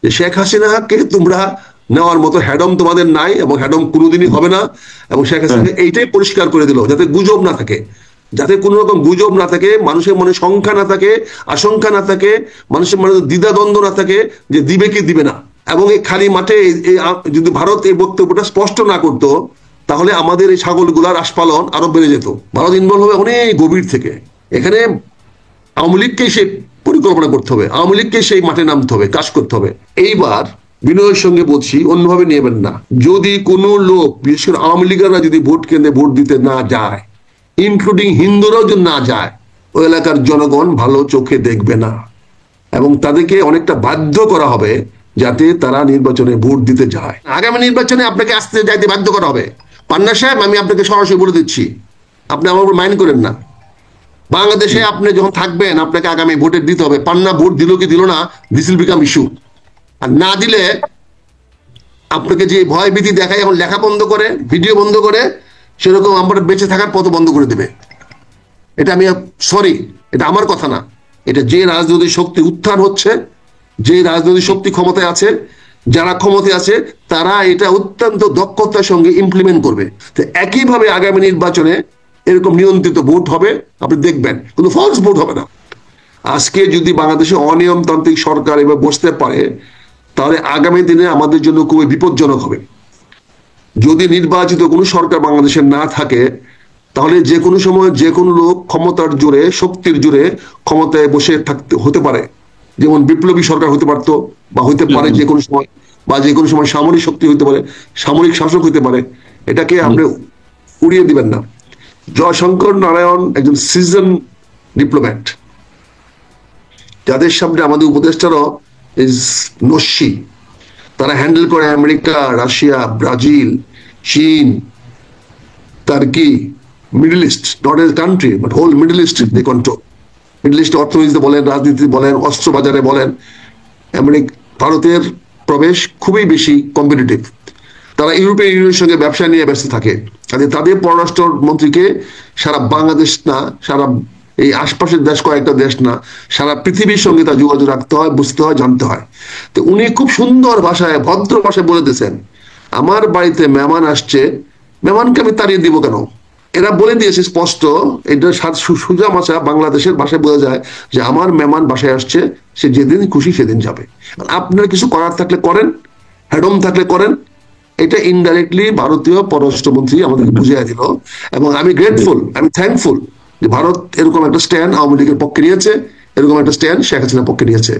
যে শেখ হাসিনাকে তোমরা নেওয়ার মতো হ্যাডম তোমাদের নাই, এবং হ্যাডম কোনোদিনই হবে না। এবং শেখ হাসিনাকে এইটাই পরিষ্কার করে দিল, যাতে গুজব না থাকে, যাতে কোনো রকম গুজব না থাকে, মানুষের মনে সংখ্যা না থাকে, আশঙ্কা না থাকে, মানুষের মনে দ্বিধাদ্বন্দ্ব না থাকে যে দিবে কি দিবে না। এবং এই খালি মাঠে যদি ভারত এই বক্তব্যটা স্পষ্ট না করতো, তাহলে আমাদের এই ছাগলগুলার আস্পালন আরো বেড়ে যেত। ভারত ইনভলভ হবে অনেক গভীর থেকে। এখানে আওয়ামী লীগকে সে পরিকল্পনা করতে হবে, আওয়ামী লীগকে সেই মাঠে নামতে হবে, কাজ করতে হবে। এইবার বিনয়ের সঙ্গে বলছি, অন্যভাবে নেবেন না। যদি কোনো লোক, বিশেষ করে আওয়ামী লীগেরা যদি ভোট কেন্দ্রে ভোট দিতে না যায়, ইনক্লুডিং হিন্দুরাও যদি না যায়, ওই এলাকার জনগণ ভালো চোখে দেখবে না, এবং তাদেরকে অনেকটা বাধ্য করা হবে যাতে তারা নির্বাচনে ভোট দিতে যায়। আগামী নির্বাচনে আপনাকে আসতে যাইতে বাধ্য করা হবে। পান্না সাহেব, আমি আপনাকে সরাসরি বলে দিচ্ছি, আপনি আমার উপর মাইন্ড করেন না। বাংলাদেশে আপনি যখন থাকবেন, আপনাকে আগামী ভোটে দিতে হবে। পান্না ভোট দিল কি দিল না, দিস উইল বিকাম ইস্যু। আর না দিলে আপনাকে যে ভয় ভীতি দেখায়, এখন লেখা বন্ধ করে, ভিডিও বন্ধ করে, সেরকম আমরা বেঁচে থাকার পথ বন্ধ করে দেবে। এটা আমি সরি, এটা আমার কথা না, এটা যে রাজনৈতিক শক্তি উত্থান হচ্ছে, যে রাজনৈতিক শক্তি ক্ষমতায় আছে, যারা ক্ষমতায় আছে, তারা এটা অত্যন্ত দক্ষতার সঙ্গে ইমপ্লিমেন্ট করবে। তো একইভাবে আগামী নির্বাচনে এরকম নিয়ন্ত্রিত ভোট হবে, আপনি দেখবেন, কিন্তু ফলস ভোট হবে না। আজকে যদি বাংলাদেশে অনিয়মতান্ত্রিক সরকার এবার বসতে পারে, তাহলে আগামী দিনে আমাদের জন্য খুবই বিপজ্জনক হবে। যদি নির্বাচিত কোনো সরকার বাংলাদেশে না থাকে, তাহলে যে কোনো সময় যে কোনো লোক ক্ষমতার জোরে, শক্তির জোরে ক্ষমতায় বসে থাকতে হতে পারে। যেমন বিপ্লবী সরকার হতে পারত, বা হইতে পারে যে কোনো সময়, বা যে কোনো সময় সামরিক শক্তি হইতে পারে, সামরিক শাসক হইতে পারে। এটাকে আপনি উড়িয়ে দিবেন না। জয়শঙ্কর নারায়ণ একজন সিজন ডিপ্লোম্যাট, যাদের সামনে আমাদের উপদেষ্টারও ইজ নস্যি। তারা হ্যান্ডেল করে আমেরিকা, রাশিয়া, ব্রাজিল, চীন, Turkey, middle east, not a country but whole middle east they control. Middle east অর্থনীতিতে বলেন, রাজনীতিতে বলেন, অস্ত্র বাজারে বলেন, ভারতের প্রবেশ খুবই বেশি কম্পিটিটিভ। তারা ইউরোপিয়ান ইউনিয়নের সঙ্গে ব্যবসা নিয়ে ব্যস্ত থাকে। তাদের পররাষ্ট্র মন্ত্রীকে সারা বাংলাদেশ না, সারা এই আশপাশের দেশ, কয়েকটা দেশ না, সারা পৃথিবীর সঙ্গে তার যোগাযোগ রাখতে হয়, বুঝতে হয়, জানতে হয়। তো উনি খুব সুন্দর ভাষায়, ভদ্র ভাষায় বলে দিয়েছেন, আমার বাড়িতে মেহমান আসছে, মেহমানকে আমি তাড়িয়ে দিব কেন? এরা বলে দিয়েছে স্পষ্ট, এটা সোজা ভাষা, বাংলাদেশের ভাষায় বোঝা যায় যে আমার মেহমান বাসায় আসছে, সে যেদিন খুশি সেদিন যাবে। আপনার কিছু করার থাকলে করেন, হ্যাডম থাকলে করেন। এটা ইনডাইরেক্টলি ভারতীয় পররাষ্ট্রমন্ত্রী আমাদেরকে বুঝিয়ে দিল, এবং আমি গ্রেটফুল, আমি থ্যাঙ্কফুল যে ভারত এরকম একটা স্ট্যান্ড আওয়ামী লীগের পক্ষে নিয়েছে, এরকম একটা স্ট্যান্ড শেখ হাসিনার পক্ষে নিয়েছে।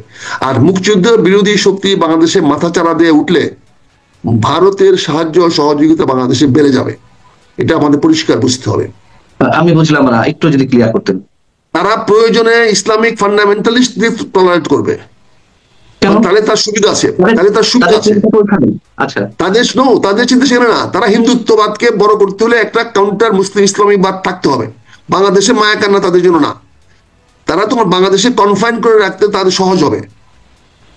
আর মুক্তিযুদ্ধ বিরোধী শক্তি বাংলাদেশে মাথাচাড়া দিয়ে উঠলে ভারতের সাহায্য সহযোগিতা বাংলাদেশে বেড়ে যাবে, এটা আমাদের পরিষ্কার বুঝতে হবে। আমি বুঝলাম না, একটু যদি ক্লিয়ার করতেন। তারা প্রয়োজনে ইসলামিক ফান্ডামেন্টালিস্ট টলারেট করবে, তাহলে তার সুবিধা আছে, তাহলে তার সুবিধা আছে। আচ্ছা, তাদের চিন্তা সেখানে না। তারা হিন্দুত্ববাদকে বড় করতে হলে একটা কাউন্টার মুসলিম ইসলামিকবাদ থাকতে হবে। বাংলাদেশে মায়া কান্না তাদের জন্য না। তারা তোমার বাংলাদেশে কনফাইন করে রাখতে তাদের সহজ হবে,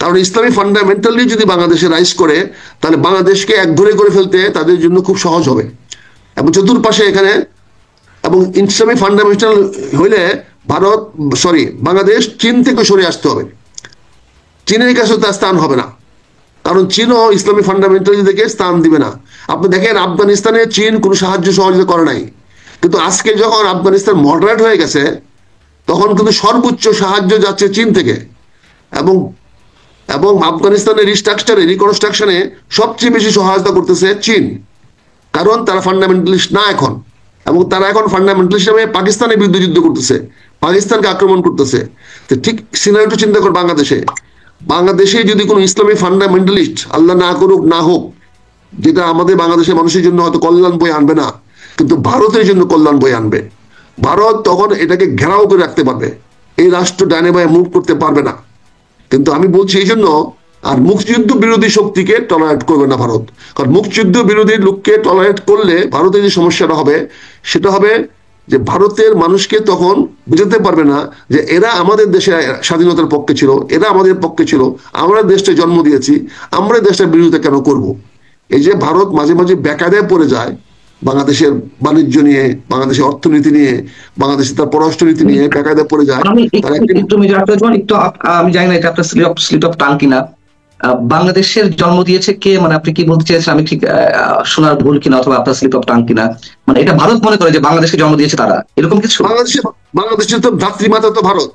কারণ ইসলামিক ফান্ডামেন্টালি যদি বাংলাদেশে রাইজ করে, তাহলে বাংলাদেশকে একঘরে করে ফেলতে তাদের জন্য খুব সহজ হবে। এবং চতুর্পাশে এখানে, এবং ইসলামিক ফান্ডামেন্টাল হইলে বাংলাদেশ চীন থেকে সরে আসতে হবে। চীনের কাছে তার স্থান হবে না, কারণ চীনও ইসলামিক ফান্ডামেন্টালিজমকে স্থান দিবে না। আপনি দেখেন আফগানিস্তানে চীন কোনো সাহায্য সহযোগিতা করে নাই, কিন্তু আজকে যখন আফগানিস্তান মডারেট হয়ে গেছে, তখন কিন্তু সর্বোচ্চ সাহায্য যাচ্ছে চীন থেকে। এবং আফগানিস্তানের রিকনস্ট্রাকশনে সবচেয়ে বেশি সহায়তা করতেছে চীন, কারণ তারা ফান্ডামেন্টালিস্ট না এখন। এবং তারা এখন ফান্ডামেন্টালিস্ট হিসেবে পাকিস্তানের বিরুদ্ধে যুদ্ধ করতেছে, পাকিস্তানকে আক্রমণ করতেছে। তো ঠিক সিনারিটা চিন্তা কর, বাংলাদেশে যদি কোনো ইসলামিক ফান্ডামেন্টালিস্ট, আল্লাহ না করুক না হোক, যেটা আমাদের বাংলাদেশের মানুষের জন্য হয়তো কল্যাণ বয়ে আনবে না, কিন্তু ভারতের জন্য কল্যাণ বয়ে আনবে। ভারত তখন এটাকে ঘেরাও করে রাখতে পারবে, এই রাষ্ট্র ডাইনে বায়ে মুভ করতে পারবে না। কিন্তু আমি বলছি এই জন্য, আর মুক্তিযুদ্ধ বিরোধী শক্তিকে টলারেট করবে না ভারত, কারণ মুক্তিযুদ্ধ বিরোধী লোককে টলারেট করলে ভারতের যে সমস্যাটা হবে, সেটা হবে যে ভারতের মানুষকে তখন বুঝাতে পারবে না যে এরা আমাদের দেশে স্বাধীনতার পক্ষে ছিল, এরা আমাদের পক্ষে ছিল, আমরা দেশটা জন্ম দিয়েছি, আমরা দেশটার বিরোধিতা কেন করব। এই যে ভারত মাঝে মাঝে বেকায়দায় পড়ে যায় বাংলাদেশের বাণিজ্য নিয়ে, বাংলাদেশের অর্থনীতি নিয়ে, বাংলাদেশের তার পররাষ্ট্রনীতি নিয়ে বেকায়দায় পড়ে যায়। আমি জানি না এটা আপনার স্লিপ অফ টাং কিনা, বাংলাদেশের জন্ম দিয়েছে কে, মানে আপনি কি বলতে চেয়েছেন, আমি ঠিক শোনার ভুল কিনা অথবা আপনার স্লিপ অফ টাং কিনা, মানে এটা ভারত মনে করে যে বাংলাদেশকে জন্ম দিয়েছে তারা, এরকম কিছু? বাংলাদেশের তো ধাত্রীমাতা তো ভারত,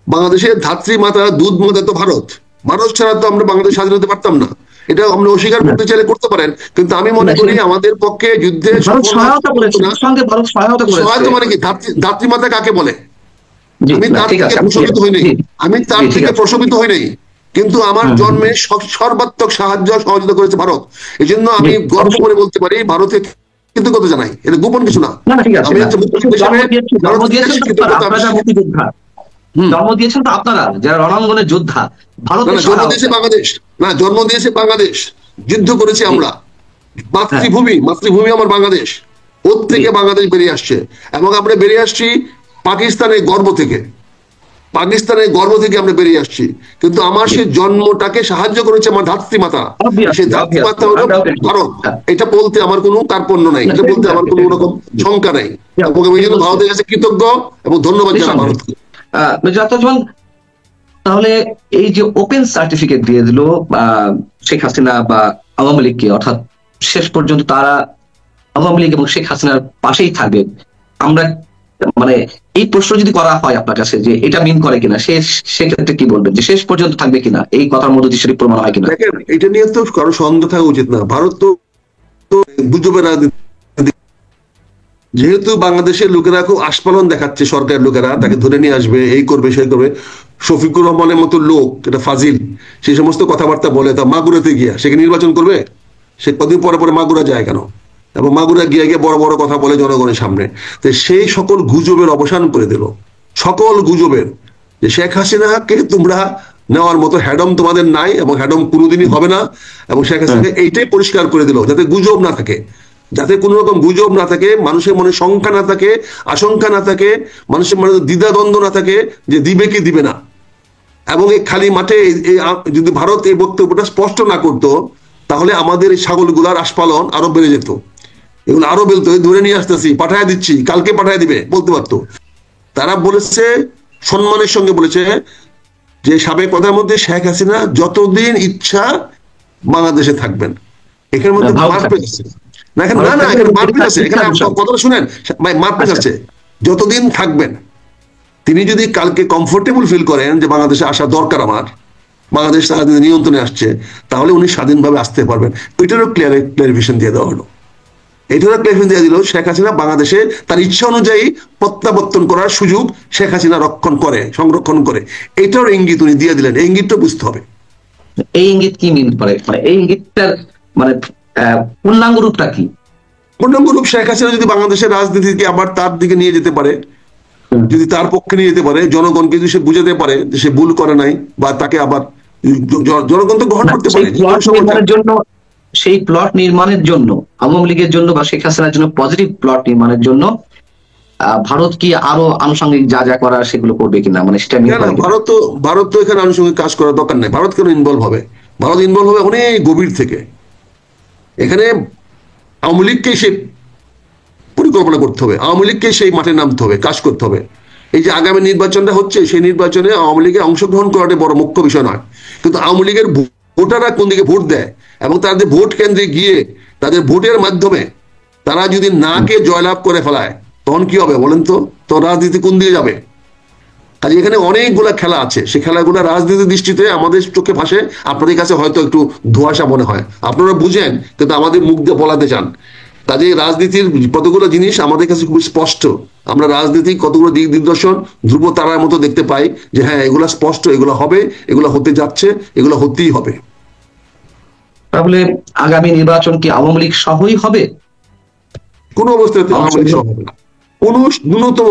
বাংলাদেশের ধাত্রীমাতা দুধ মাতা তো ভারত। ভারত ছাড়া তো আমরা বাংলাদেশ স্বাধীন হতে পারতাম না। এটা আমরা অস্বীকার করতে চাইলে করতে পারেন, কিন্তু আমি মনে করি আমাদের পক্ষে যুদ্ধে ভারত সহায়তা করেছে, সঙ্গে ভারত সহায়তা করেছে। সহায়তা মানে কি? ধাত্রীমাতা কাকে বলে? আমি তার ঠিক থেকে আছে, প্রশমিত হই নাই, আমি তার থেকে প্রশমিত হই নাই, কিন্তু আমার জন্মে সর্বাত্মক সাহায্য সহযোগিতা করেছে ভারত। এই জন্য আমি গর্ব করে বলতে পারি ভারতের কৃতজ্ঞতা জানাই, এটা গোপন কিছু না। আমি হচ্ছে মুক্তিযুদ্ধ হিসেবে জন্ম দিয়েছেন তো আপনারা যারা রণাঙ্গনের যোদ্ধা। জন্ম দিয়েছে বাংলাদেশ, না জন্ম দিয়েছে বাংলাদেশ, যুদ্ধ করেছি আমরা। মাতৃভূমি আমার বাংলাদেশ, ওর থেকে বাংলাদেশ বেরিয়ে আসছে, এবং আমরা বেরিয়ে আসছি পাকিস্তানের গর্ব থেকে, পাকিস্তানের গর্ব থেকে আমরা বেরিয়ে আসছি। কিন্তু আমার সেই জন্মটাকে সাহায্য করেছে আমার ধাত্রীমাতা, সেই ধাত্রীমাতা হলো ভারত। এটা বলতে আমার কোনো কার্পণ্য নাই, এটা বলতে আমার কোনো রকম শঙ্কা নাই, এবং আমি এই জন্য ভারতের কাছে কৃতজ্ঞ এবং ধন্যবাদ জানাই ভারতকে। তাহলে এই যে ওপেন সার্টিফিকেট দিয়ে দিল শেখ হাসিনা বা আওয়ামী লীগকে, অর্থাৎ শেষ পর্যন্ত তারা আওয়ামী লীগ এবং শেখ হাসিনার পাশেই থাকবে, আমরা মানে এই প্রশ্ন যদি করা হয় আপনার কাছে যে এটা মিন করে কিনা, সেক্ষেত্রে কি বলবেন যে শেষ পর্যন্ত থাকবে কিনা, এই কথার মধ্যে দিয়ে সেটি প্রমাণ হয় কিনা? দেখেন, এটা নিয়ে তো কারো সন্দেহ থাকা উচিত না। ভারত তো গুজবের রাজনীতি, যেহেতু বাংলাদেশের লোকেরা খুব আস্ফালন দেখাচ্ছে, সরকারের লোকেরা তাকে ধরে নিয়ে আসবে, এই করবে সেই করবে, শফিকুর রহমানের মতো লোক, এটা ফাজিল, সেই সমস্ত কথাবার্তা বলে, তা মাগুরাতে গিয়া সে নির্বাচন করবে? সে কদিন পরে পরে মাগুরা যায় কেন? এবং মাগুরা গিয়ে গিয়ে বড় বড় কথা বলে জনগণের সামনে। তো সেই সকল গুজবের অবসান করে দিল, সকল গুজবের, যে শেখ হাসিনাকে তোমরা নেওয়ার মতো হ্যাডম তোমাদের নাই, এবং হ্যাডম কোনোদিনই হবে না। এবং শেখ হাসিনাকে এইটাই পরিষ্কার করে দিল, যাতে গুজব না থাকে, যাতে কোনো রকম গুজব না থাকে, মানুষের মনে শঙ্কা না থাকে, আশঙ্কা না থাকে, মানুষের মনে দ্বিধাদ্বন্দ্ব না থাকে যে দিবে কি দিবে না। এবং এই খালি মাঠে যদি ভারত এই বক্তব্যটা স্পষ্ট না করতো, তাহলে আমাদের এই ছাগলগুলার আস্ফালন আরো বেড়ে যেত, এগুলো আরো বলতো ধরে নিয়ে আসতেছি, পাঠায় দিচ্ছি, কালকে পাঠায় দিবে, বলতে পারতো। তারা বলেছে, সম্মানের সঙ্গে বলেছে যে সাবেক প্রধানমন্ত্রী শেখ হাসিনা যতদিন ইচ্ছা বাংলাদেশে থাকবেন। এখানে মধ্যে মারপিট আছে না, এখানে না না, এখানে মারপিট আছে, এখানে কথাটা শুনেন ভাই, মারপিট আছে। যতদিন থাকবেন, তিনি যদি কালকে কমফোর্টেবল ফিল করেন যে বাংলাদেশে আসা দরকার আমার, বাংলাদেশ তাদের নিয়ন্ত্রণে আসছে, তাহলে উনি স্বাধীনভাবে আসতে পারবেন। ওইটারও ক্লিয়ারিফিকেশন দিয়ে দেওয়া হলো, এটারও ক্লিয়ারিফিকেশন দিয়ে দিল শেখ হাসিনা বাংলাদেশে তার ইচ্ছা অনুযায়ী প্রত্যাবর্তন করার সুযোগ শেখ হাসিনা সংরক্ষণ করে। এটার ইঙ্গিত উনি দিয়ে দিলেন, এই ইঙ্গিতটা বুঝতে হবে। এই ইঙ্গিত কি মিন করে, মানে এই ইঙ্গিতটার মানে পূর্ণাঙ্গ রূপটা কি? পূর্ণাঙ্গ রূপ, শেখ হাসিনা যদি বাংলাদেশের রাজনীতিকে আবার তার দিকে নিয়ে যেতে পারে, যদি তার পক্ষে নিয়ে যেতে পারে, জনগণকে যদি সে বুঝাতে পারে যে সে ভুল করে নাই, বা তাকে আবার জনগণ তো গ্রহণ করতে পারে। সেই প্লট নির্মাণের জন্য, আওয়ামী লীগের জন্য বা শেখ হাসিনার জন্য পজিটিভ প্লট নির্মাণের জন্য ভারত কি আরো আনুষঙ্গিক যা যা করার সেগুলো করবে কিনা, মানে সেটা ভারত তো এখানে আনুষঙ্গিক কাজ করার দরকার নেই। ভারত কেন ইনভলভ হবে? ভারত ইনভলভ হবে অনেক গভীর থেকে। এখানে আওয়ামী লীগকে সে পরিকল্পনা করতে হবে, আওয়ামী লীগকে সেই মাঠে নামতে হবে, কাজ করতে হবে। এই যে আগামী নির্বাচনটা হচ্ছে, সেই নির্বাচনে আওয়ামী লীগে অংশগ্রহণ করাটা বড় মুখ্য বিষয় নয়, কিন্তু আওয়ামী লীগের ভোটাররা কোন দিকে ভোট দেয়, এবং তাদের ভোট কেন্দ্রে গিয়ে তাদের ভোটের মাধ্যমে তারা যদি নাকে জয়লাভ করে ফেলায়, তখন কি হবে বলেন তো? তো রাজনীতি কোন দিকে যাবে? কাজে এখানে অনেকগুলা খেলা আছে, সেই খেলাগুলো রাজনীতির দৃষ্টিতে আমাদের চোখে ভাসে, আপনাদের কাছে হয়তো একটু ধোঁয়াশা মনে হয়, আপনারা বুঝেন, কিন্তু আমাদের মুখ দিয়ে বলাতে চান। কাজে রাজনীতির কতগুলো জিনিস আমাদের কাছে খুব স্পষ্ট, আমরা রাজনীতির কতগুলো দিক নির্দেশন ধ্রুব তারার মতো দেখতে পাই, যে হ্যাঁ এগুলা স্পষ্ট, এগুলো হবে, এগুলো হতে যাচ্ছে, এগুলো হতেই হবে। তাহলে আগামী নির্বাচন কি আওয়ামী লীগ সহই হবে? কোন অবস্থাতে আওয়ামী লীগ সহ হবে না, কোন ন্যূনতম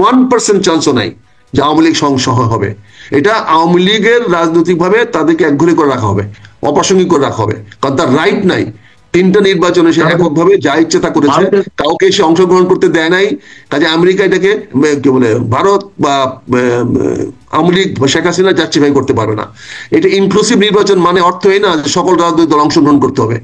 1% চান্সও নাই যে আওয়ামী লীগ সহ হবে। এটা আওয়ামী লীগের রাজনৈতিক ভাবে তাদেরকে একঘরে করে রাখা হবে, অপ্রাসঙ্গিক করে রাখা হবে, কারণ তার রাইট নাই। 3টা নির্বাচনে সে এককভাবে যা ইচ্ছে তা করেছে, কাউকে সে অংশগ্রহণ করতে দেয় নাই। কাজে আমেরিকা এটাকে কি বলে, ভারত বা আওয়ামী লীগ বা শেখ হাসিনা জাস্টিফাই করতে পারবে না। এটা ইনক্লুসিভ নির্বাচন, মানে অর্থ এই না যে সকল রাজনৈতিক দল অংশগ্রহণ করতে হবে।